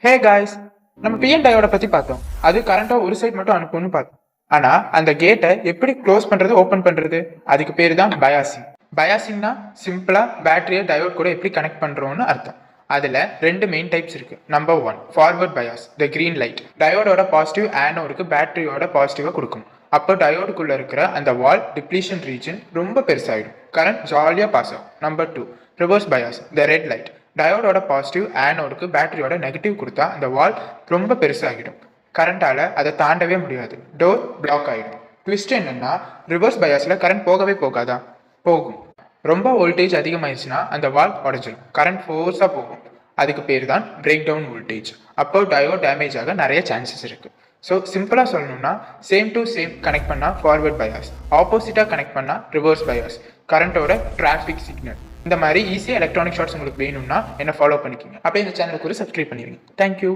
Hey guys, நம்ம PN டயோட பத்தி பார்த்தோம். அது கரண்டா ஒரு சைடு மட்டும் அனுப்பும்னு பார்த்தோம். ஆனா அந்த கேட்டை எப்படி க்ளோஸ் பண்றது, ஓபன் பண்றது, அதுக்கு பேரு தான் பயாசிங். பயாசிங்னா சிம்பிளா பேட்டரியை டயோட் கூட எப்படி கனெக்ட் பண்றோம்னு அர்த்தம். அதுல ரெண்டு மெயின் டைப்ஸ் இருக்கு. Number 1 forward bias, the green light. டயோடோட பாசிட்டிவ் ஆனோடுக்கு பேட்டரியோட பாசிட்டிவா கொடுக்கும். அப்போ டயோடுக்குள்ள இருக்கிற அந்த வால் டிப்ளீஷன் ரீஜன் ரொம்ப பெருசாயிடும், கரண்ட் ஜாலியா பாஸ் ஆகும். Number 2 reverse bias, the red light. டயோடோட பாசிட்டிவ் ஆனோடுக்கு பேட்டரியோட நெகட்டிவ் கொடுத்தா அந்த வால் ரொம்ப பெருசாகிடும், கரண்டால அதை தாண்டவே முடியாது, டோர் பிளாக் ஆகிடும். ட்விஸ்ட் என்னன்னா, ரிவர்ஸ் பயாஸில் கரண்ட் போகவே போகாதா? போகும். ரொம்ப வோல்டேஜ் அதிகமாயிடுச்சுன்னா அந்த வால் உடஞ்சிடும், கரண்ட் ஃபோர்ஸாக போகும். அதுக்கு பேர் தான் பிரேக் டவுன் வோல்டேஜ். அப்போ டயோட் டேமேஜ் ஆக நிறைய சான்சஸ் இருக்கு. ஸோ சிம்பிளாக சொல்லணும்னா, சேம் டு சேம் கனெக்ட் பண்ணால் ஃபார்வர்ட் பயாஸ், ஆப்போசிட்டாக கனெக்ட் பண்ணால் ரிவர்ஸ் பயாஸ். கரண்ட்டோட டிராஃபிக் சிக்னல். இந்த மாதிரி ஈஸியாக எலக்ட்ரானிக் ஷார்ட்ஸ் உங்களுக்கு வேணும்னா என்ன ஃபாலோ பண்ணிக்கிங்க. அப்படியே இந்த சேனலுக்கு ஒரு சப்ஸ்கிரைப் பண்ணிடுங்க. தேங்க்யூ.